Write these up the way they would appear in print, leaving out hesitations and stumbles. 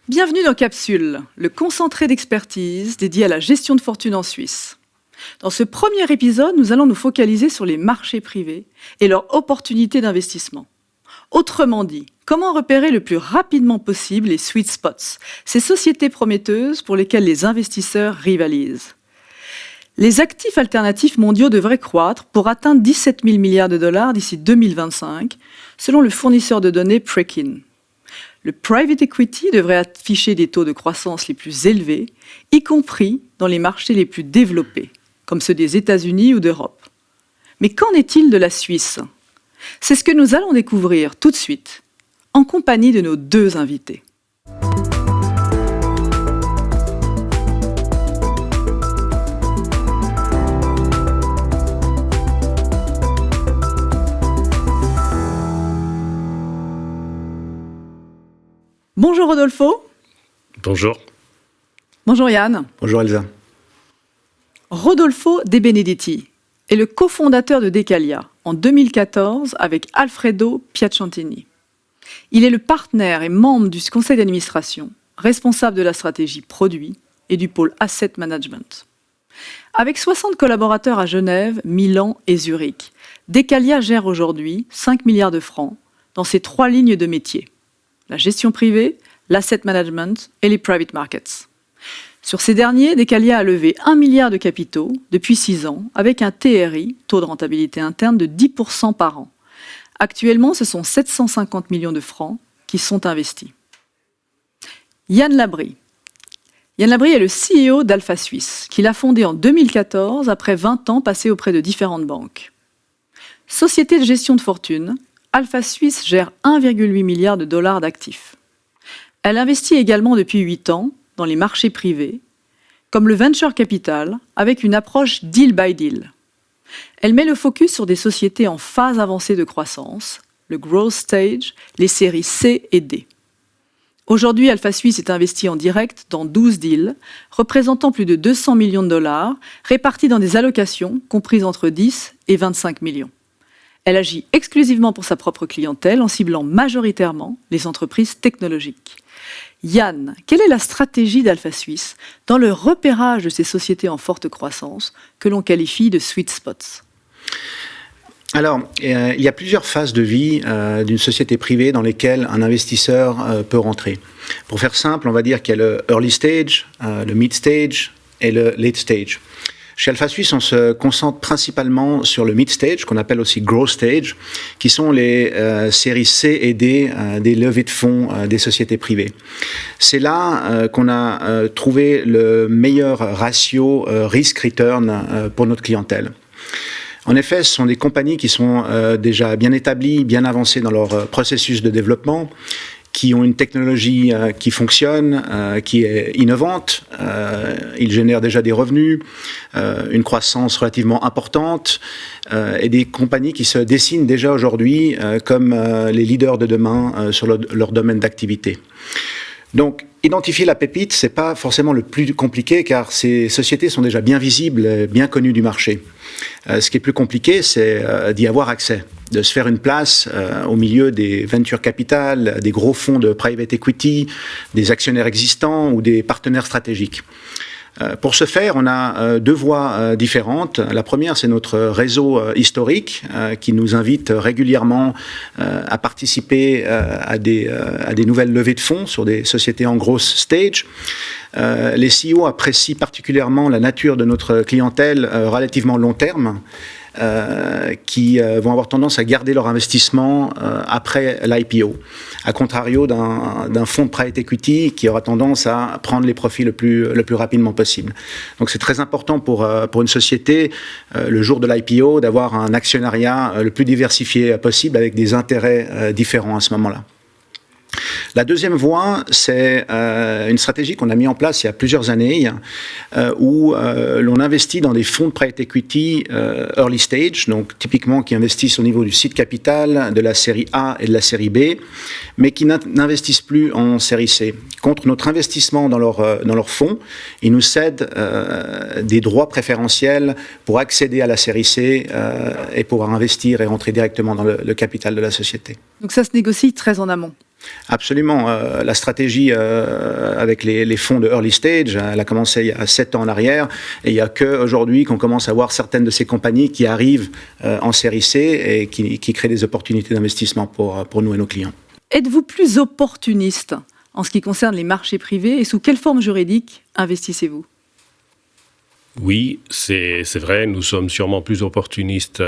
Bienvenue dans Capsule, le concentré d'expertise dédié à la gestion de fortune en Suisse. Dans ce premier épisode, nous allons nous focaliser sur les marchés privés et leurs opportunités d'investissement. Autrement dit, comment repérer le plus rapidement possible les sweet spots, ces sociétés prometteuses pour lesquelles les investisseurs rivalisent. Les actifs alternatifs mondiaux devraient croître pour atteindre 17 000 milliards de dollars d'ici 2025, selon le fournisseur de données Preqin. Le private equity devrait afficher des taux de croissance les plus élevés, y compris dans les marchés les plus développés, comme ceux des États-Unis ou d'Europe. Mais qu'en est-il de la Suisse ? C'est ce que nous allons découvrir tout de suite, en compagnie de nos deux invités. Bonjour Rodolfo. Bonjour. Bonjour Yann. Bonjour Elsa. Rodolfo De Benedetti est le cofondateur de Decalia en 2014 avec Alfredo Piacentini. Il est le partenaire et membre du conseil d'administration, responsable de la stratégie produit et du pôle asset management. Avec 60 collaborateurs à Genève, Milan et Zurich, Decalia gère aujourd'hui 5 milliards de francs dans ses 3 lignes de métier: la gestion privée, l'asset management et les private markets. Sur ces derniers, Decalia a levé 1 milliard de capitaux depuis 6 ans avec un TRI, taux de rentabilité interne, de 10% par an. Actuellement, ce sont 750 millions de francs qui sont investis. Yann Labrie. Yann Labrie est le CEO d'Alpha Suisse, qu'il a fondé en 2014 après 20 ans passés auprès de différentes banques. Société de gestion de fortune, Alpha Suisse gère 1,8 milliard de dollars d'actifs. Elle investit également depuis 8 ans dans les marchés privés, comme le venture capital, avec une approche deal by deal. Elle met le focus sur des sociétés en phase avancée de croissance, le growth stage, les séries C et D. Aujourd'hui, Alpha Suisse est investi en direct dans 12 deals, représentant plus de 200 millions de dollars, répartis dans des allocations comprises entre 10 et 25 millions. Elle agit exclusivement pour sa propre clientèle en ciblant majoritairement les entreprises technologiques. Yann, quelle est la stratégie d'Alpha Suisse dans le repérage de ces sociétés en forte croissance que l'on qualifie de sweet spots ? Alors, il y a plusieurs phases de vie d'une société privée dans lesquelles un investisseur peut rentrer. Pour faire simple, on va dire qu'il y a le early stage, le mid stage et le late stage. Chez Alpha Suisse, on se concentre principalement sur le mid-stage, qu'on appelle aussi growth stage, qui sont les séries C et D des levées de fonds des sociétés privées. C'est là qu'on a trouvé le meilleur ratio risk-return pour notre clientèle. En effet, ce sont des compagnies qui sont déjà bien établies, bien avancées dans leur processus de développement, qui ont une technologie qui fonctionne, qui est innovante. Ils génèrent déjà des revenus, une croissance relativement importante, et des compagnies qui se dessinent déjà aujourd'hui comme les leaders de demain sur leur domaine d'activité. Donc, identifier la pépite, c'est pas forcément le plus compliqué, car ces sociétés sont déjà bien visibles, bien connues du marché. Ce qui est plus compliqué, c'est d'y avoir accès, de se faire une place au milieu des venture capital, des gros fonds de private equity, des actionnaires existants ou des partenaires stratégiques. Pour ce faire, on a 2 voies différentes. La première, c'est notre réseau historique qui nous invite régulièrement à participer à des nouvelles levées de fonds sur des sociétés en growth stage. Les CEO apprécient particulièrement la nature de notre clientèle relativement long terme, qui vont avoir tendance à garder leur investissement après l'IPO, à contrario d'un fonds de private equity qui aura tendance à prendre les profits le plus rapidement possible. Donc c'est très important pour une société, le jour de l'IPO, d'avoir un actionnariat le plus diversifié possible avec des intérêts différents à ce moment-là. La deuxième voie, c'est une stratégie qu'on a mis en place il y a plusieurs années, où l'on investit dans des fonds de private equity early stage, donc typiquement qui investissent au niveau du seed capital, de la série A et de la série B, mais qui n'investissent plus en série C. Contre notre investissement dans leur fonds, ils nous cèdent des droits préférentiels pour accéder à la série C et pouvoir investir et rentrer directement dans le capital de la société. Donc ça se négocie très en amont. Absolument. La stratégie avec les fonds de early stage, elle a commencé il y a 7 ans en arrière, et il n'y a qu'aujourd'hui qu'on commence à voir certaines de ces compagnies qui arrivent en série C et qui créent des opportunités d'investissement pour nous et nos clients. Êtes-vous plus opportuniste en ce qui concerne les marchés privés et sous quelle forme juridique investissez-vous ? Oui, c'est vrai, nous sommes sûrement plus opportunistes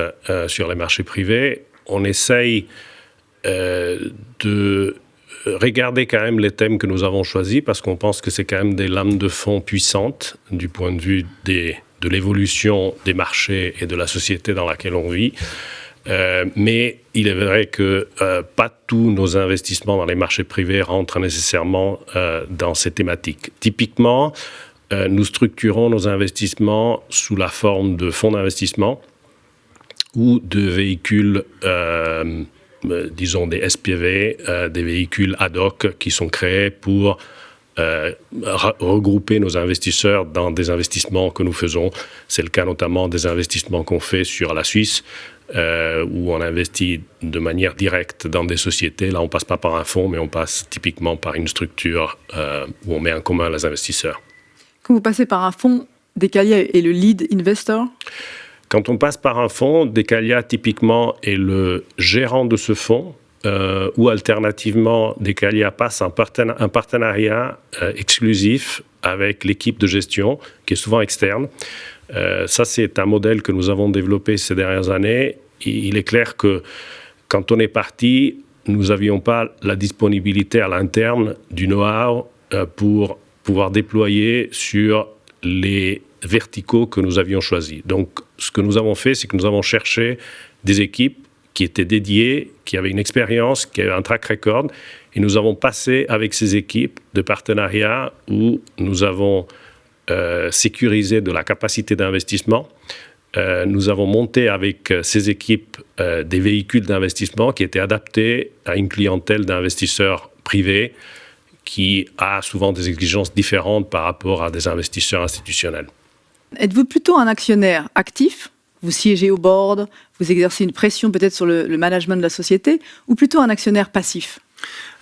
sur les marchés privés. On essaye de regarder quand même les thèmes que nous avons choisis parce qu'on pense que c'est quand même des lames de fond puissantes du point de vue de l'évolution des marchés et de la société dans laquelle on vit. Mais il est vrai que pas tous nos investissements dans les marchés privés rentrent nécessairement dans ces thématiques. Typiquement, nous structurons nos investissements sous la forme de fonds d'investissement ou de véhicules disons des SPV, des véhicules ad hoc qui sont créés pour regrouper nos investisseurs dans des investissements que nous faisons. C'est le cas notamment des investissements qu'on fait sur la Suisse, où on investit de manière directe dans des sociétés. Là, on ne passe pas par un fonds, mais on passe typiquement par une structure où on met en commun les investisseurs. Quand vous passez par un fonds, Decalia est le lead investor ? Quand on passe par un fonds, Decalia typiquement est le gérant de ce fonds, ou alternativement, Decalia passe un partenariat exclusif avec l'équipe de gestion, qui est souvent externe. Ça, c'est un modèle que nous avons développé ces dernières années. Il est clair que quand on est parti, nous n'avions pas la disponibilité à l'interne du know-how pour pouvoir déployer sur les verticaux que nous avions choisis. Donc, ce que nous avons fait, c'est que nous avons cherché des équipes qui étaient dédiées, qui avaient une expérience, qui avaient un track record, et nous avons passé avec ces équipes de partenariats où nous avons sécurisé de la capacité d'investissement. Nous avons monté avec ces équipes des véhicules d'investissement qui étaient adaptés à une clientèle d'investisseurs privés qui a souvent des exigences différentes par rapport à des investisseurs institutionnels. Êtes-vous plutôt un actionnaire actif ? Vous siégez au board, vous exercez une pression peut-être sur le management de la société, ou plutôt un actionnaire passif ?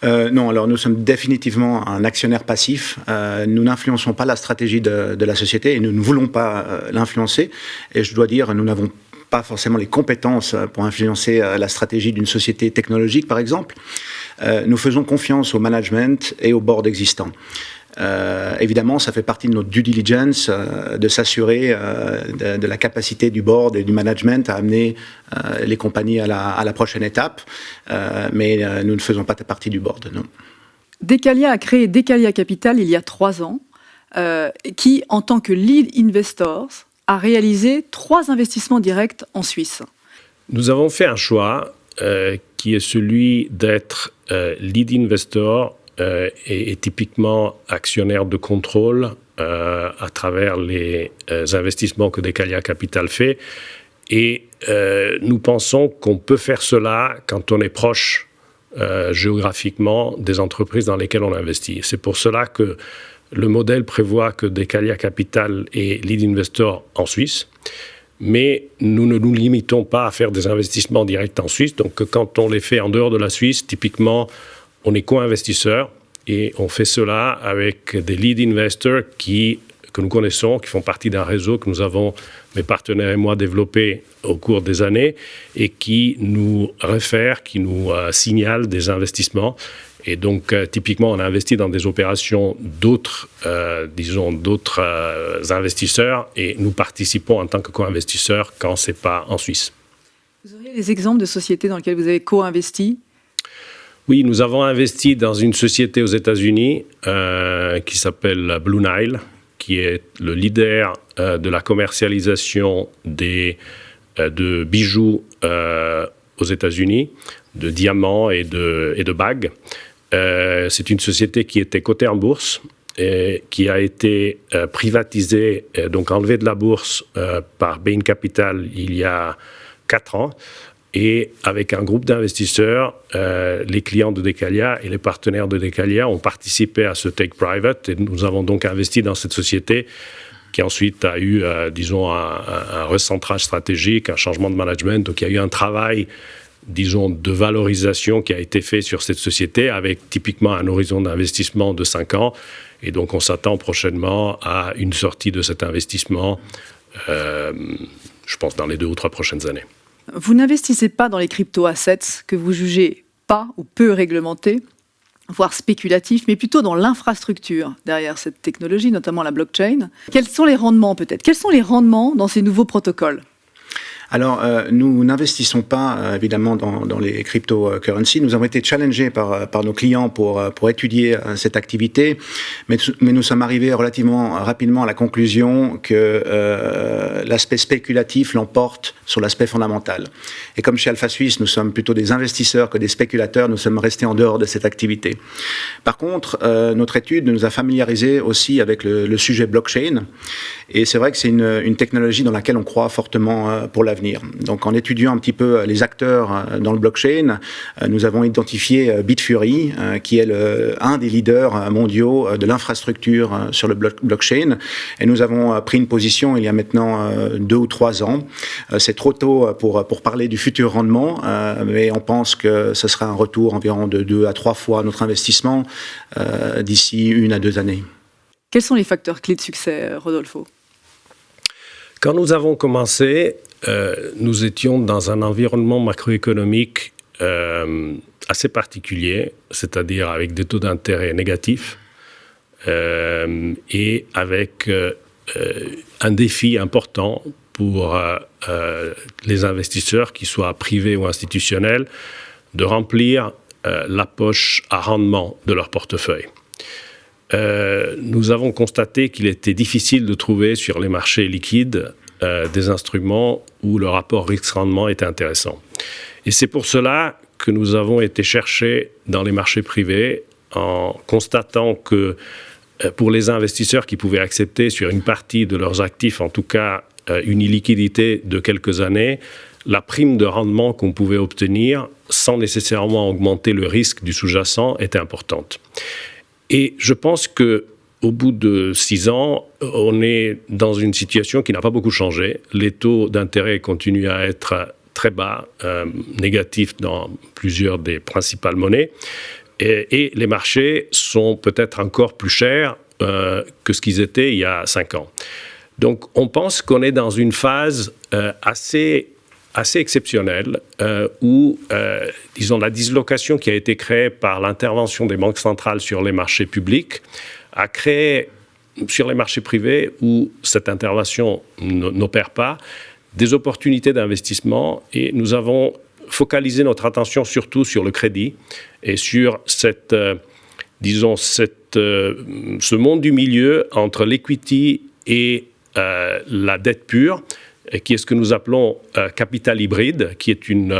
Non, alors nous sommes définitivement un actionnaire passif. Nous n'influençons pas la stratégie de la société et nous ne voulons pas l'influencer. Et je dois dire, nous n'avons pas forcément les compétences pour influencer la stratégie d'une société technologique, par exemple. Nous faisons confiance au management et au board existant. Évidemment, ça fait partie de notre due diligence de s'assurer de la capacité du board et du management à amener les compagnies à la prochaine étape, mais nous ne faisons pas partie du board, non. Decalia a créé Decalia Capital il y a 3 ans, qui, en tant que lead investors, a réalisé 3 investissements directs en Suisse. Nous avons fait un choix qui est celui d'être lead investor et typiquement actionnaire de contrôle à travers les investissements que Decalia Capital fait. Et nous pensons qu'on peut faire cela quand on est proche géographiquement des entreprises dans lesquelles on investit. C'est pour cela que le modèle prévoit que Decalia Capital est lead investor en Suisse. Mais nous ne nous limitons pas à faire des investissements directs en Suisse. Donc quand on les fait en dehors de la Suisse, typiquement, on est co-investisseur et on fait cela avec des lead investors que nous connaissons, qui font partie d'un réseau que nous avons, mes partenaires et moi, développé au cours des années et qui nous réfèrent, qui nous signalent des investissements. Et donc, typiquement, on a investi dans des opérations d'autres investisseurs et nous participons en tant que co-investisseurs quand ce n'est pas en Suisse. Vous auriez des exemples de sociétés dans lesquelles vous avez co-investi ? Oui, nous avons investi dans une société aux États-Unis qui s'appelle Blue Nile, qui est le leader de la commercialisation de bijoux aux États-Unis, de diamants et de bagues. C'est une société qui était cotée en bourse et qui a été privatisée, donc enlevée de la bourse par Bain Capital il y a 4 ans. Et avec un groupe d'investisseurs, les clients de Decalia et les partenaires de Decalia ont participé à ce take private. Et nous avons donc investi dans cette société qui ensuite a eu, un recentrage stratégique, un changement de management. Donc il y a eu un travail disons, de valorisation qui a été fait sur cette société avec typiquement un horizon d'investissement de 5 ans. Et donc, on s'attend prochainement à une sortie de cet investissement, je pense, dans les 2 ou 3 prochaines années. Vous n'investissez pas dans les crypto-assets que vous jugez pas ou peu réglementés, voire spéculatifs, mais plutôt dans l'infrastructure derrière cette technologie, notamment la blockchain. Quels sont les rendements peut-être? Quels sont les rendements dans ces nouveaux protocoles? Alors, nous n'investissons pas, évidemment, dans les cryptocurrencies. Nous avons été challengés par nos clients pour étudier cette activité, mais nous sommes arrivés relativement rapidement à la conclusion que l'aspect spéculatif l'emporte sur l'aspect fondamental. Et comme chez Alpha Suisse, nous sommes plutôt des investisseurs que des spéculateurs, nous sommes restés en dehors de cette activité. Par contre, notre étude nous a familiarisés aussi avec le sujet blockchain. Et c'est vrai que c'est une technologie dans laquelle on croit fortement pour l'avenir. Donc, en étudiant un petit peu les acteurs dans le blockchain, nous avons identifié Bitfury, qui est un des leaders mondiaux de l'infrastructure sur le blockchain. Et nous avons pris une position il y a maintenant 2 ou 3 ans. C'est trop tôt pour parler du futur rendement, mais on pense que ce sera un retour environ de 2 à 3 fois notre investissement d'ici 1 à 2 années. Quels sont les facteurs clés de succès, Rodolfo? Quand nous avons commencé, nous étions dans un environnement macroéconomique assez particulier, c'est-à-dire avec des taux d'intérêt négatifs et avec un défi important pour les investisseurs, qu'ils soient privés ou institutionnels, de remplir la poche à rendement de leur portefeuille. Nous avons constaté qu'il était difficile de trouver sur les marchés liquides des instruments où le rapport risque-rendement était intéressant. Et c'est pour cela que nous avons été chercher dans les marchés privés en constatant que pour les investisseurs qui pouvaient accepter sur une partie de leurs actifs, en tout cas une illiquidité de quelques années, la prime de rendement qu'on pouvait obtenir sans nécessairement augmenter le risque du sous-jacent était importante. Et je pense qu'au bout de 6 ans, on est dans une situation qui n'a pas beaucoup changé. Les taux d'intérêt continuent à être très bas, négatifs dans plusieurs des principales monnaies. Et les marchés sont peut-être encore plus chers que ce qu'ils étaient il y a 5 ans. Donc on pense qu'on est dans une phase assez exceptionnelle où, disons, la dislocation qui a été créée par l'intervention des banques centrales sur les marchés publics a créé sur les marchés privés où cette intervention n'opère pas des opportunités d'investissement, et nous avons focalisé notre attention surtout sur le crédit et sur ce monde du milieu entre l'equity et la dette pure, qui est ce que nous appelons capital hybride, qui est une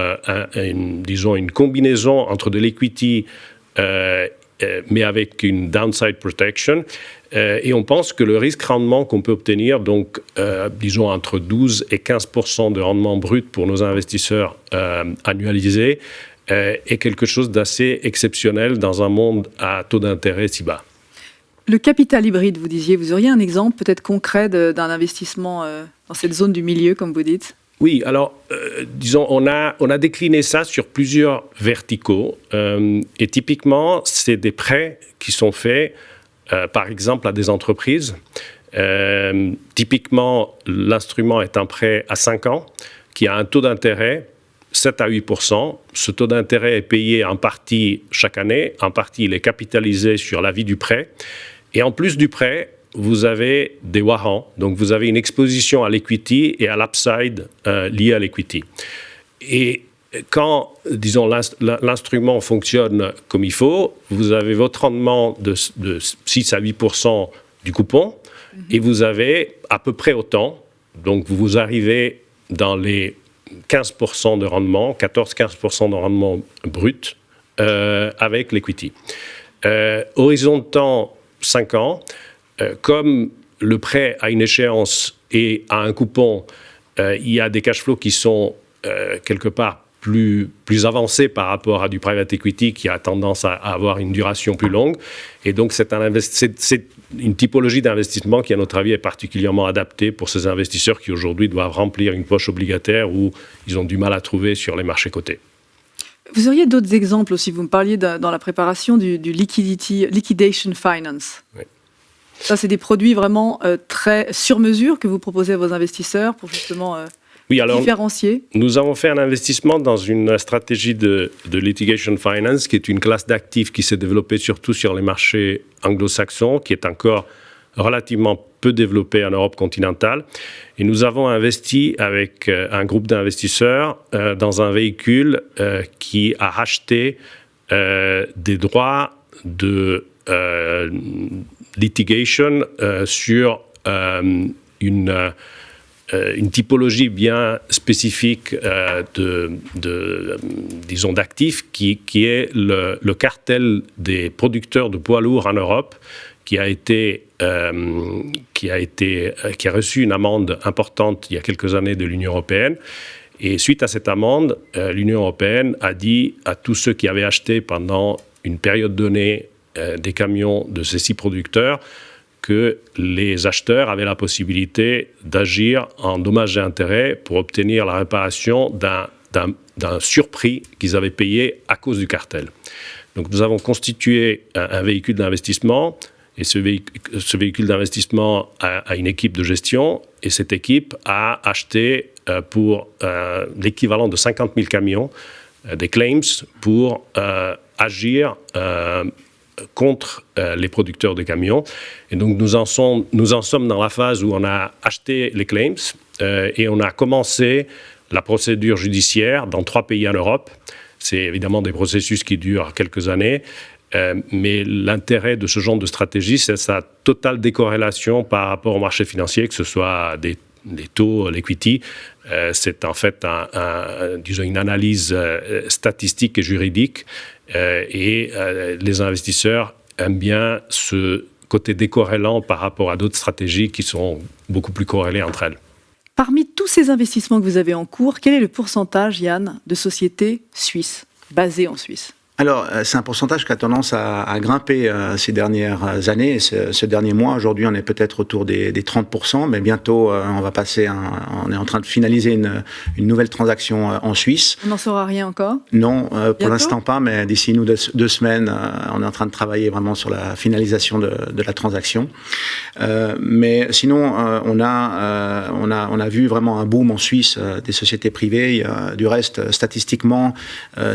combinaison entre de l'equity mais avec une downside protection. Et on pense que le risque-rendement qu'on peut obtenir, donc entre 12 et 15% de rendement brut pour nos investisseurs annualisés, est quelque chose d'assez exceptionnel dans un monde à taux d'intérêt si bas. Le capital hybride, vous disiez, vous auriez un exemple peut-être concret d'un investissement dans cette zone du milieu, comme vous dites? Oui, alors, on a décliné ça sur plusieurs verticaux. Et typiquement, c'est des prêts qui sont faits, par exemple, à des entreprises. Typiquement, l'instrument est un prêt à 5 ans qui a un taux d'intérêt 7 à 8%. Ce taux d'intérêt est payé en partie chaque année. En partie, il est capitalisé sur la vie du prêt. Et en plus du prêt, vous avez des warrants, donc vous avez une exposition à l'equity et à l'upside lié à l'equity. Et quand, disons, l'instrument fonctionne comme il faut, vous avez votre rendement de 6 à 8% du coupon, et vous avez à peu près autant, donc vous arrivez dans les 15% de rendement, 14-15% de rendement brut avec l'equity. Horizon de temps 5 ans, comme le prêt a une échéance et a un coupon, il y a des cash flows qui sont quelque part plus avancés par rapport à du private equity qui a tendance à avoir une duration plus longue. Et donc, c'est une typologie d'investissement qui, à notre avis, est particulièrement adaptée pour ces investisseurs qui, aujourd'hui, doivent remplir une poche obligataire où ils ont du mal à trouver sur les marchés cotés. Vous auriez d'autres exemples aussi. Vous me parliez dans la préparation du liquidation finance. Oui. Ça, c'est des produits vraiment très sur mesure que vous proposez à vos investisseurs pour justement différencier. Nous avons fait un investissement dans une stratégie de litigation finance, qui est une classe d'actifs qui s'est développée surtout sur les marchés anglo-saxons, qui est encore relativement peu développée en Europe continentale. Et nous avons investi avec un groupe d'investisseurs dans un véhicule qui a racheté des droits de litigation sur une typologie bien spécifique disons, d'actifs qui est le cartel des producteurs de poids lourds en Europe, qui a reçu une amende importante il y a quelques années de l'Union européenne. Et suite à cette amende, l'Union européenne a dit à tous ceux qui avaient acheté pendant une période donnée des camions de ces 6 producteurs que les acheteurs avaient la possibilité d'agir en dommages et intérêts pour obtenir la réparation d'un surprix qu'ils avaient payé à cause du cartel. Donc nous avons constitué un véhicule d'investissement, et ce véhicule d'investissement a une équipe de gestion, et cette équipe a acheté pour l'équivalent de 50 000 camions des claims pour agir contre les producteurs de camions. Et donc nous en sommes dans la phase où on a acheté les claims et on a commencé la procédure judiciaire dans 3 pays en Europe. C'est évidemment des processus qui durent quelques années, mais l'intérêt de ce genre de stratégie, c'est sa totale décorrélation par rapport au marché financier, que ce soit des taux, l'equity. C'est en fait disons une analyse statistique et juridique, et les investisseurs aiment bien ce côté décorrélant par rapport à d'autres stratégies qui sont beaucoup plus corrélées entre elles. Parmi tous ces investissements que vous avez en cours, quel est le pourcentage, Yann, de sociétés suisses, basées en Suisse ? Alors, c'est un pourcentage qui a tendance à grimper ces dernières années, ce dernier mois. Aujourd'hui, on est peut-être autour des 30%, mais bientôt, on va passer, on est en train de finaliser une nouvelle transaction en Suisse. On n'en saura rien encore ? Non, pour l'instant pas, mais d'ici une ou 2 semaines, on est en train de travailler vraiment sur la finalisation de la transaction. Mais sinon, on a vu vraiment un boom en Suisse des sociétés privées. Du reste, statistiquement,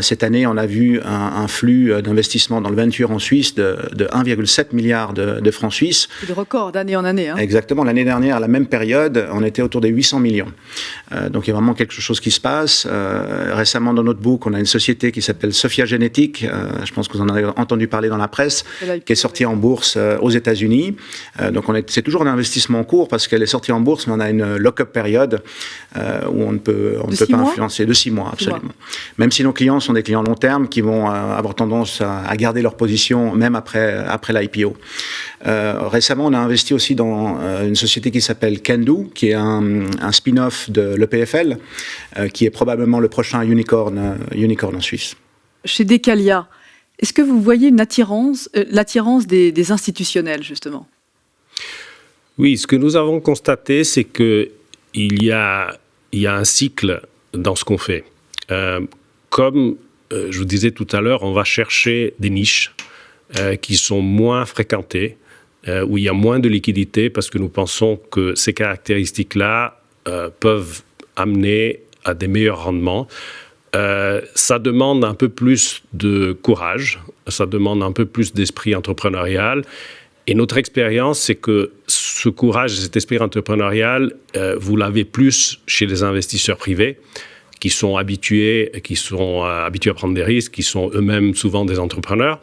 cette année, on a vu un flux d'investissement dans le venture en Suisse de 1,7 milliard de francs suisses. C'est le record d'année en année. Hein. Exactement. L'année dernière, à la même période, on était autour des 800 millions. Donc, il y a vraiment quelque chose qui se passe. Récemment, dans notre book, on a une société qui s'appelle Sophia Genetic. Je pense que vous en avez entendu parler dans la presse, qui est sortie en bourse aux États-Unis. Donc, c'est toujours un investissement en cours parce qu'elle est sortie en bourse, mais on a une lock-up période où on ne peut pas influencer. De 6 mois, absolument. 6 mois. Même si nos clients sont des clients long terme qui vont avoir tendance à garder leur position même après l'IPO. Récemment, on a investi aussi dans une société qui s'appelle Kendu, qui est un spin-off de l'EPFL, qui est probablement le prochain unicorn en Suisse. Chez Decalia, est-ce que vous voyez l'attirance des institutionnels, justement ? Oui, ce que nous avons constaté, c'est qu'il y a un cycle dans ce qu'on fait. Comme je vous disais tout à l'heure, on va chercher des niches qui sont moins fréquentées, où il y a moins de liquidité, parce que nous pensons que ces caractéristiques-là peuvent amener à des meilleurs rendements. Ça demande un peu plus de courage, ça demande un peu plus d'esprit entrepreneurial. Et notre expérience, c'est que ce courage et cet esprit entrepreneurial, vous l'avez plus chez les investisseurs privés, qui sont habitués à prendre des risques, qui sont eux-mêmes souvent des entrepreneurs,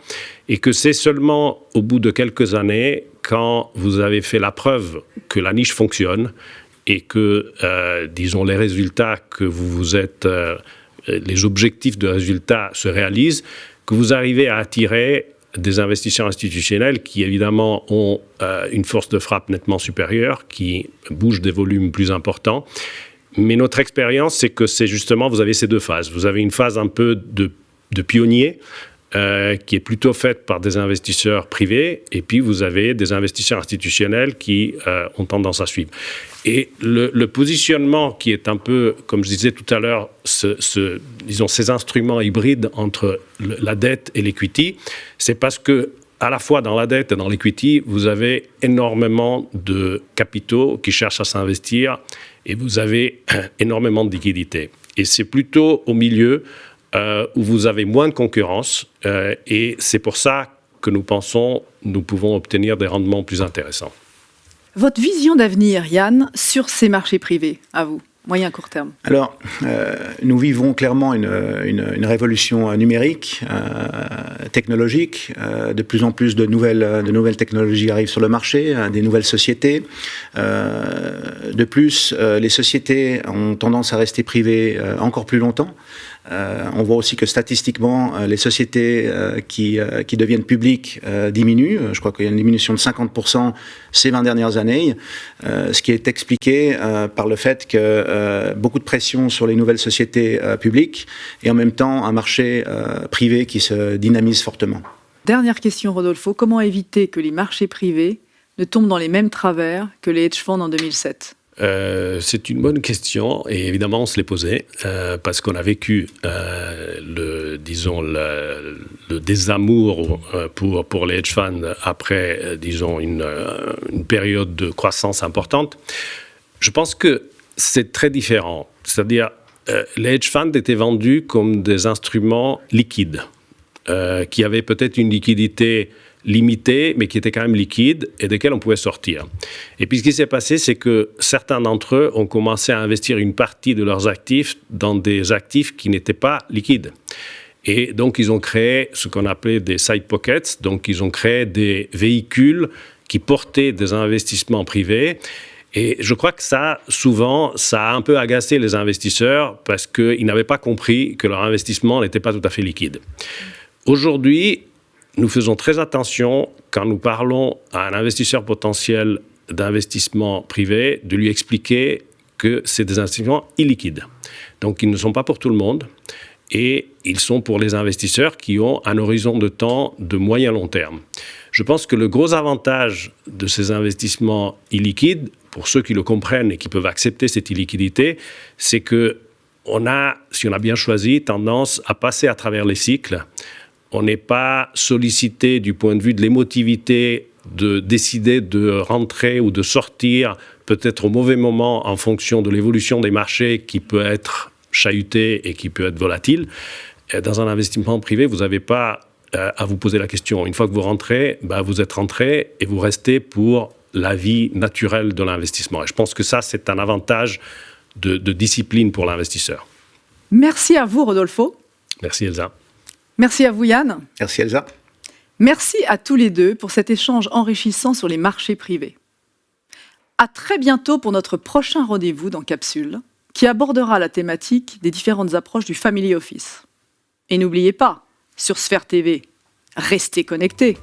et que c'est seulement au bout de quelques années, quand vous avez fait la preuve que la niche fonctionne et que, disons, les résultats que vous êtes, les objectifs de résultats se réalisent, que vous arrivez à attirer des investisseurs institutionnels qui, évidemment, ont une force de frappe nettement supérieure, qui bougent des volumes plus importants. Mais notre expérience, c'est que c'est justement, vous avez ces 2 phases. Vous avez une phase un peu de pionnier, qui est plutôt faite par des investisseurs privés, et puis vous avez des investisseurs institutionnels qui ont tendance à suivre. Et le positionnement qui est un peu, comme je disais tout à l'heure, disons ces instruments hybrides entre la dette et l'equity, c'est parce que à la fois dans la dette et dans l'equity, vous avez énormément de capitaux qui cherchent à s'investir et vous avez énormément de liquidités. Et c'est plutôt au milieu où vous avez moins de concurrence et c'est pour ça que nous pensons nous pouvons obtenir des rendements plus intéressants. Votre vision d'avenir, Yann, sur ces marchés privés, à vous, moyen court terme? Alors, nous vivons clairement une révolution numérique, technologique. De plus en plus de nouvelles technologies arrivent sur le marché, des nouvelles sociétés. De plus, les sociétés ont tendance à rester privées encore plus longtemps. On voit aussi que statistiquement, les sociétés qui deviennent publiques diminuent. Je crois qu'il y a une diminution de 50% ces 20 dernières années, ce qui est expliqué par le fait que beaucoup de pression sur les nouvelles sociétés publiques et en même temps un marché privé qui se dynamise fortement. Dernière question, Rodolfo. Comment éviter que les marchés privés ne tombent dans les mêmes travers que les hedge funds en 2007 ? C'est une bonne question et évidemment on se l'est posé parce qu'on a vécu le désamour pour les hedge funds après disons une période de croissance importante. Je pense que c'est très différent, c'est-à-dire les hedge funds étaient vendus comme des instruments liquides qui avaient peut-être une liquidité limités, mais qui étaient quand même liquides et desquels on pouvait sortir. Et puis ce qui s'est passé, c'est que certains d'entre eux ont commencé à investir une partie de leurs actifs dans des actifs qui n'étaient pas liquides. Et donc ils ont créé ce qu'on appelait des side pockets, donc ils ont créé des véhicules qui portaient des investissements privés. Et je crois que ça a un peu agacé les investisseurs parce qu'ils n'avaient pas compris que leur investissement n'était pas tout à fait liquide. Aujourd'hui, nous faisons très attention quand nous parlons à un investisseur potentiel d'investissement privé de lui expliquer que c'est des investissements illiquides. Donc, ils ne sont pas pour tout le monde et ils sont pour les investisseurs qui ont un horizon de temps de moyen long terme. Je pense que le gros avantage de ces investissements illiquides, pour ceux qui le comprennent et qui peuvent accepter cette illiquidité, c'est que si on a bien choisi, tendance à passer à travers les cycles. On n'est pas sollicité du point de vue de l'émotivité de décider de rentrer ou de sortir peut-être au mauvais moment en fonction de l'évolution des marchés qui peut être chahuté et qui peut être volatile. Dans un investissement privé, vous n'avez pas à vous poser la question. Une fois que vous rentrez, vous êtes rentré et vous restez pour la vie naturelle de l'investissement. Et je pense que ça, c'est un avantage de discipline pour l'investisseur. Merci à vous, Rodolfo. Merci, Elsa. Merci à vous, Yann. Merci, Elsa. Merci à tous les deux pour cet échange enrichissant sur les marchés privés. À très bientôt pour notre prochain rendez-vous dans Capsule, qui abordera la thématique des différentes approches du Family Office. Et n'oubliez pas, sur Sphère TV, restez connectés.